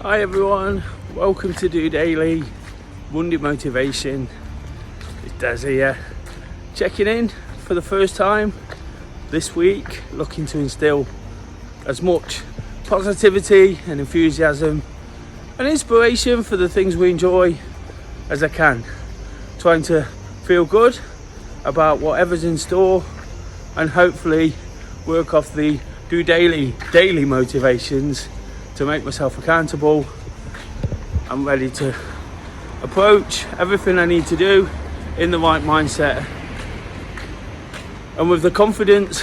Hi everyone, welcome to DOdaily, Monday Motivation. It's Des here, checking in for the first time this week, looking to instill as much positivity and enthusiasm and inspiration for the things we enjoy as I can. Trying to feel good about whatever's in store and hopefully work off the DOdaily daily motivations to make myself accountable. I'm ready to approach everything I need to do in the right mindset and with the confidence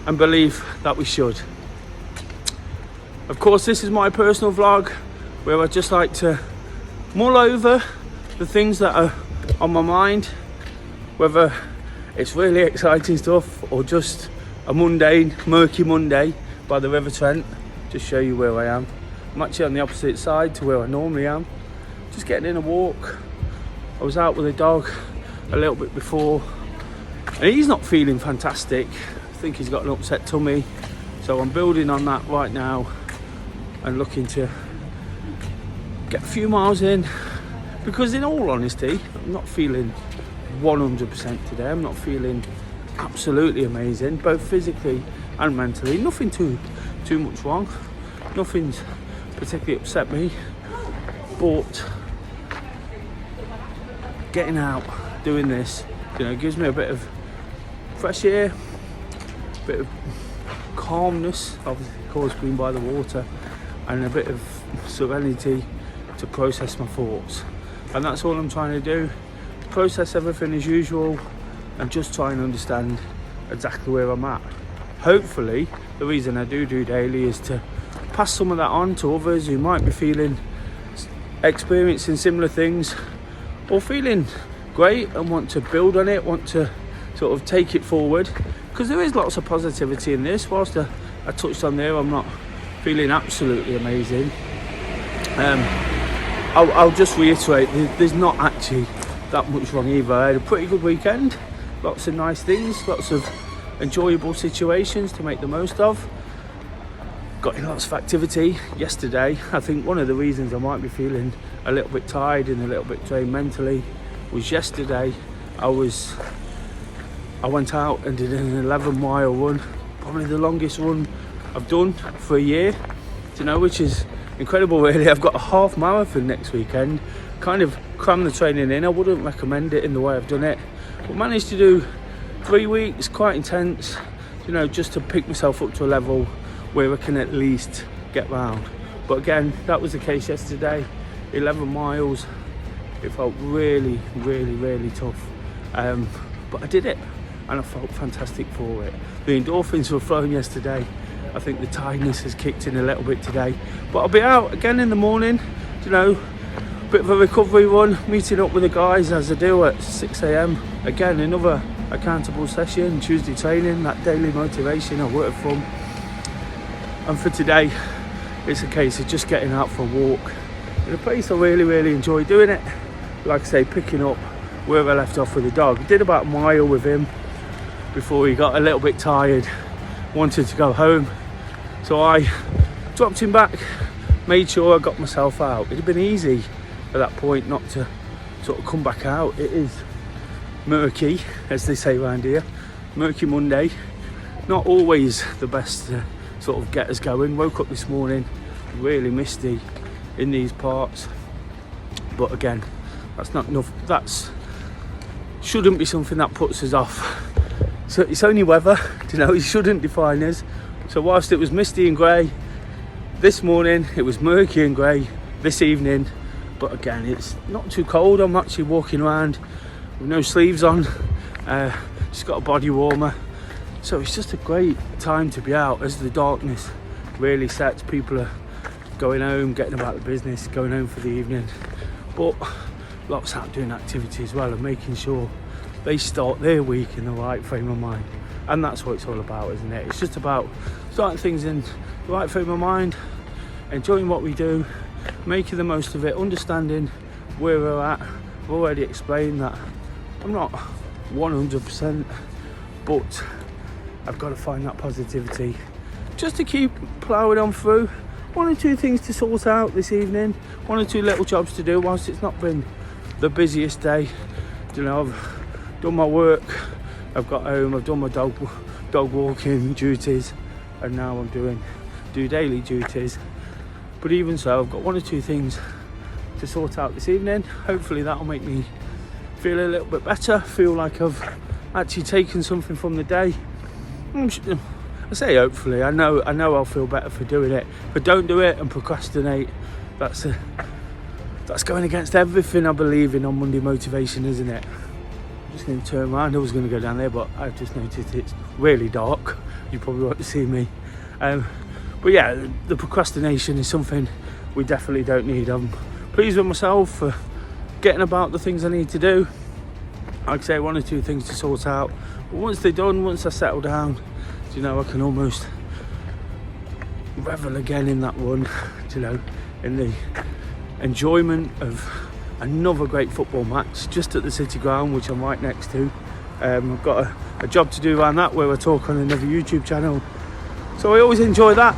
and belief that we should. Of course, this is my personal vlog where I just like to mull over the things that are on my mind, whether it's really exciting stuff or just a mundane, murky Monday by the River Trent. Just show you where I am. I'm actually on the opposite side to where I normally am. Just getting in a walk. I was out with the dog a little bit before and he's not feeling fantastic. I think he's got an upset tummy. So I'm building on that right now and looking to get a few miles in, because in all honesty, I'm not feeling 100% today. I'm not feeling absolutely amazing, both physically and mentally. Nothing too much wrong. Nothing's particularly upset me, but getting out, doing this, gives me a bit of fresh air, a bit of calmness, obviously caused being by the water, and a bit of serenity to process my thoughts. And that's all I'm trying to do, process everything as usual and just try and understand exactly where I'm at. Hopefully, the reason I do DOdaily is to pass some of that on to others who might be experiencing similar things or feeling great and want to build on it, want to sort of take it forward, because there is lots of positivity in this. Whilst I touched on there, I'm not feeling absolutely amazing. I'll just reiterate, there's not actually that much wrong either. I had a pretty good weekend, lots of nice things, lots of enjoyable situations to make the most of. Got in lots of activity yesterday. I think one of the reasons I might be feeling a little bit tired and a little bit drained mentally was yesterday I went out and did an 11-mile run, probably the longest run I've done for a year, which is incredible really. I've got a half marathon next weekend, kind of crammed the training in. I wouldn't recommend it in the way I've done it, but managed to do 3 weeks, quite intense, just to pick myself up to a level where I can at least get round. But again, that was the case yesterday. 11 miles, it felt really tough, but I did it and I felt fantastic for it. The endorphins were flowing yesterday. I think the tiredness has kicked in a little bit today, but I'll be out again in the morning, bit of a recovery run, meeting up with the guys as I do at 6 a.m. Again, another accountable session, Tuesday training, that daily motivation I work from. And for today, it's a case of just getting out for a walk in a place I really enjoy doing it. Like I say, picking up where I left off with the dog. I did about a mile with him before he got a little bit tired, wanted to go home. So I dropped him back, made sure I got myself out. It'd have been easy at that point not to sort of come back out. It is murky, as they say around here. Murky Monday, not always the best to sort of get us going. Woke up this morning really misty in these parts, but again, that's not enough. That shouldn't be something that puts us off. So it's only weather, it shouldn't define us. So whilst it was misty and grey this morning, it was murky and grey this evening, but again, it's not too cold. I'm actually walking around with no sleeves on, just got a body warmer. So it's just a great time to be out as the darkness really sets. People are going home, getting about the business, going home for the evening, but lots out doing activity as well and making sure they start their week in the right frame of mind. And that's what it's all about, isn't it? It's just about starting things in the right frame of mind, enjoying what we do, making the most of it, understanding where we're at. I've already explained that I'm not 100%, but I've got to find that positivity just to keep ploughing on through one or two things to sort out this evening, one or two little jobs to do whilst it's not been the busiest day. You know, I've done my work, I've got home, I've done my dog walking duties, and now I'm doing DOdaily duties. But even so, I've got one or two things to sort out this evening. Hopefully that'll make me feel a little bit better, feel like I've actually taken something from the day. I say hopefully, I know I'll feel better for doing it. But don't do it and procrastinate. That's going against everything I believe in on Monday motivation, isn't it? I'm just going to turn around. I was going to go down there, but I've just noticed it's really dark. You probably won't see me. But yeah, the procrastination is something we definitely don't need. I'm pleased with myself for getting about the things I need to do. Like I say, one or two things to sort out. But once they're done, once I settle down, you know, I can almost revel again in that run, you know, in the enjoyment of another great football match just at the City Ground, which I'm right next to. I've got a job to do around that where I talk on another YouTube channel. So I always enjoy that.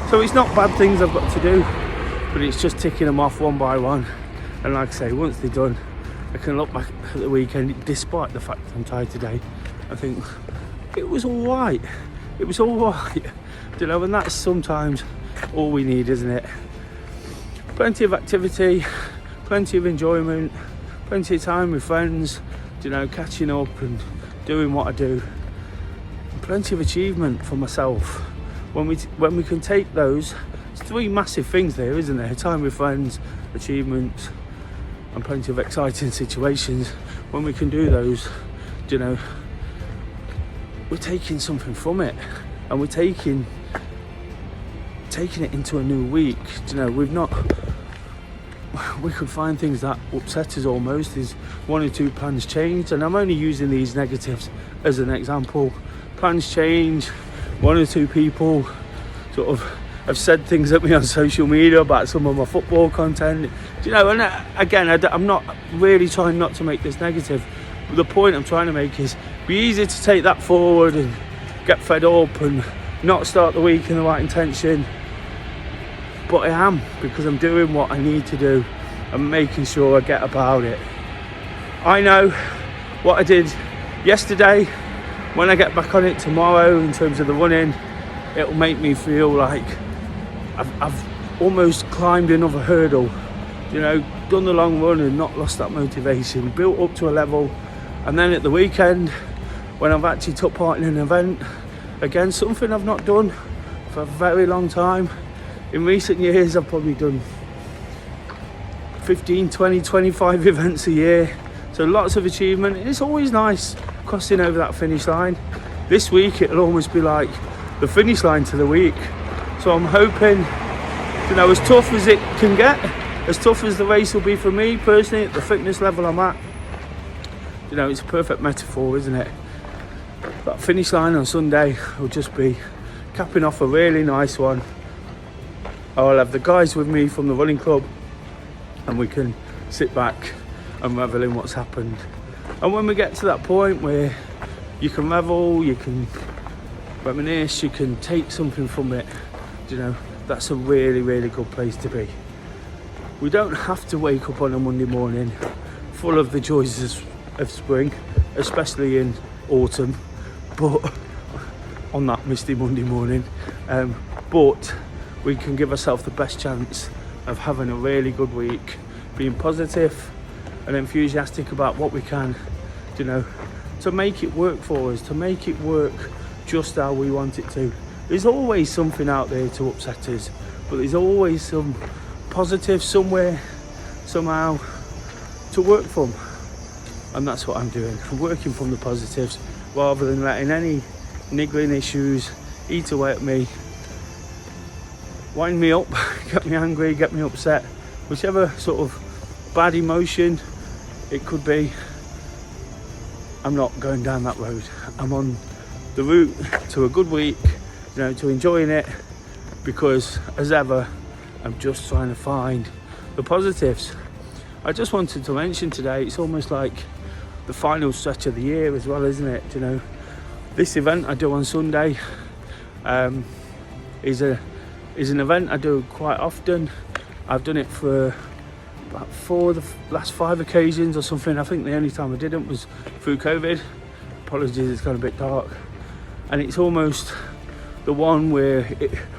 So it's not bad things I've got to do, but it's just ticking them off one by one. And like I say, once they're done, I can look back at the weekend, despite the fact that I'm tired today, I think it was all right. It was all right, you know, and that's sometimes all we need, isn't it? Plenty of activity, plenty of enjoyment, plenty of time with friends, you know, catching up and doing what I do. Plenty of achievement for myself. When we can take those, it's three massive things there, isn't there? Time with friends, achievements, and plenty of exciting situations. When we can do those, you know, we're taking something from it, and we're taking it into a new week. You know, we could find things that upset us almost. There's one or two plans changed, and I'm only using these negatives as an example. Plans change, one or two people sort of have said things at me on social media about some of my football content. You know, and again, I'm not really trying not to make this negative. The point I'm trying to make is be easy to take that forward and get fed up and not start the week in the right intention. But I am, because I'm doing what I need to do and making sure I get about it. I know what I did yesterday. When I get back on it tomorrow in terms of the running, it'll make me feel like I've almost climbed another hurdle. You know, done the long run and not lost that motivation, built up to a level. And then at the weekend, when I've actually took part in an event, again, something I've not done for a very long time. In recent years, I've probably done 15, 20, 25 events a year. So lots of achievement. It's always nice crossing over that finish line. This week, it'll almost be like the finish line to the week. So I'm hoping, you know, as tough as it can get, as tough as the race will be for me personally, at the fitness level I'm at, you know, it's a perfect metaphor, isn't it? That finish line on Sunday will just be capping off a really nice one. I'll have the guys with me from the running club, and we can sit back and revel in what's happened. And when we get to that point where you can revel, you can reminisce, you can take something from it, you know, that's a really, really good place to be. We don't have to wake up on a Monday morning full of the joys of spring, especially in autumn, but on that misty Monday morning, but we can give ourselves the best chance of having a really good week, being positive and enthusiastic about what we can, you know, to make it work for us, to make it work just how we want it to. There's always something out there to upset us, but there's always some positive somewhere, somehow, to work from. And that's what I'm doing. I'm working from the positives rather than letting any niggling issues eat away at me, wind me up, get me angry, get me upset, whichever sort of bad emotion it could be. I'm not going down that road. I'm on the route to a good week, you know, to enjoying it, because as ever, I'm just trying to find the positives. I just wanted to mention today, it's almost like the final stretch of the year as well, isn't it? You know, this event I do on Sunday is a is an event I do quite often. I've done it for about 4 of the last 5 occasions or something. I think the only time I didn't was through COVID. Apologies, it's gone a bit dark. And it's almost the one where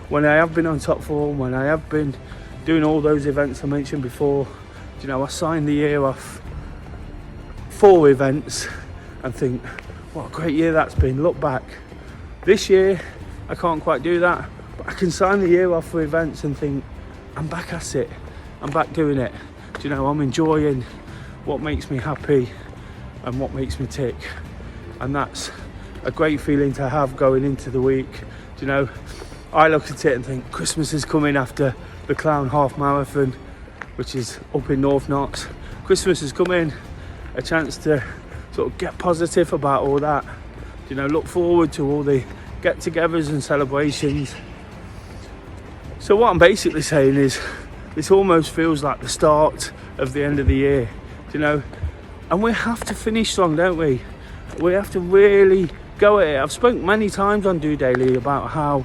when I have been on top form, when I have been doing all those events I mentioned before, I sign the year off 4 events and think, what a great year that's been. Look back. This year, I can't quite do that, but I can sign the year off for events and think, I'm back at it. I'm back doing it. I'm enjoying what makes me happy and what makes me tick. And that's a great feeling to have going into the week. I look at it and think Christmas is coming after the Clown Half Marathon, which is up in North Notts. Christmas is coming, a chance to sort of get positive about all that. Look forward to all the get-togethers and celebrations. So what I'm basically saying is, this almost feels like the start of the end of the year, and we have to finish strong, don't we? We have to really go at it. I've spoken many times on DOdaily about how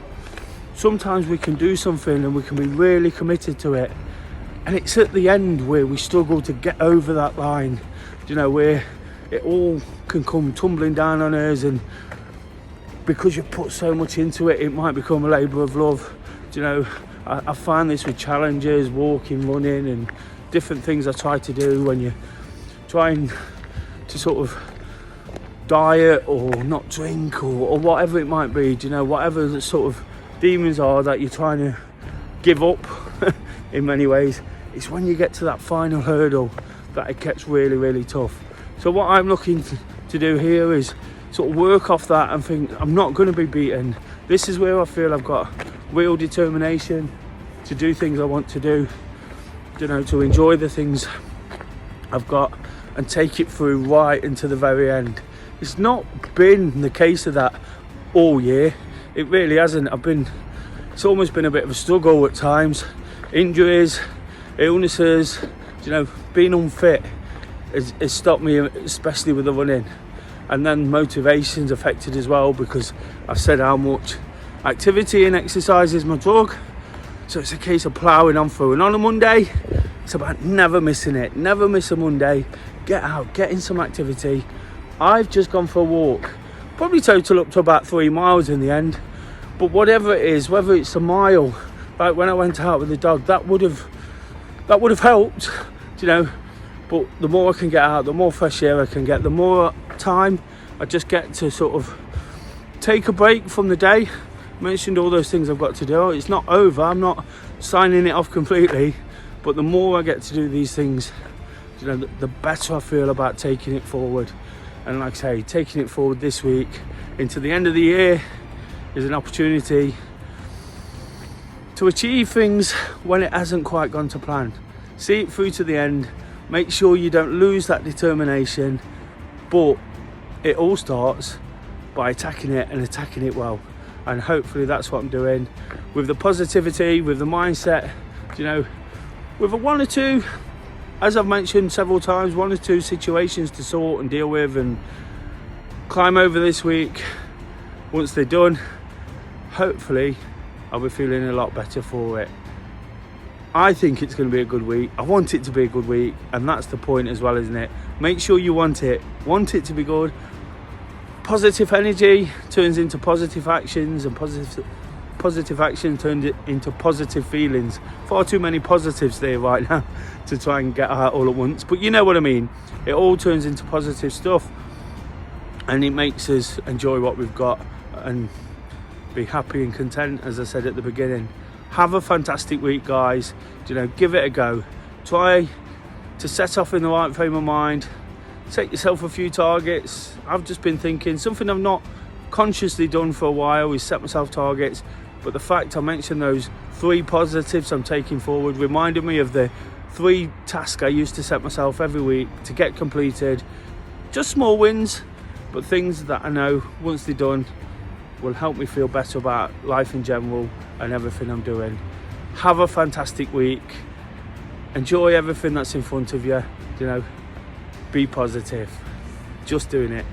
sometimes we can do something and we can be really committed to it, and it's at the end where we struggle to get over that line, where it all can come tumbling down on us, and because you've put so much into it, it might become a labour of love. I find this with challenges, walking, running, and different things I try to do when you're trying to sort of diet or not drink or whatever it might be, whatever the sort of demons are that you're trying to give up in many ways. It's when you get to that final hurdle that it gets really, really tough. So what I'm looking to do here is sort of work off that and think I'm not going to be beaten. This is where I feel I've got real determination to do things I want to do, to enjoy the things I've got and take it through right into the very end. It's not been the case of that all year. It really hasn't. It's almost been a bit of a struggle at times. Injuries, illnesses, being unfit has stopped me, especially with the running. And then motivation's affected as well, because I've said how much activity and exercise is my drug. So it's a case of ploughing on through. And on a Monday, it's about never missing it. Never miss a Monday. Get out, get in some activity. I've just gone for a walk. Probably total up to about 3 miles in the end. But whatever it is, whether it's a mile, like when I went out with the dog, that would have helped, But the more I can get out, the more fresh air I can get, the more time I just get to sort of take a break from the day. I mentioned all those things I've got to do. It's not over. I'm not signing it off completely. But the more I get to do these things, the better I feel about taking it forward. And like I say, taking it forward this week into the end of the year is an opportunity to achieve things when it hasn't quite gone to plan. See it through to the end. Make sure you don't lose that determination, but it all starts by attacking it and attacking it well. And hopefully that's what I'm doing with the positivity, with the mindset, with a 1 or 2, as I've mentioned several times, 1 or 2 situations to sort and deal with and climb over this week. Once they're done, hopefully I'll be feeling a lot better for it. I think it's going to be a good week. I want it to be a good week, and that's the point as well, isn't it? Make sure you want it to be good. Positive energy turns into positive actions, and positive action turns it into positive feelings. Far too many positives there right now to try and get out all at once, but you know what I mean. It all turns into positive stuff, and it makes us enjoy what we've got and be happy and content, as I said at the beginning. Have a fantastic week, guys. Give it a go. Try to set off in the right frame of mind. Set yourself a few targets. I've just been thinking, something I've not consciously done for a while is set myself targets. But the fact I mentioned those 3 positives I'm taking forward reminded me of the 3 tasks I used to set myself every week to get completed. Just small wins, but things that I know once they're done will help me feel better about life in general and everything I'm doing. Have a fantastic week. Enjoy everything that's in front of you. Be positive. Just doing it.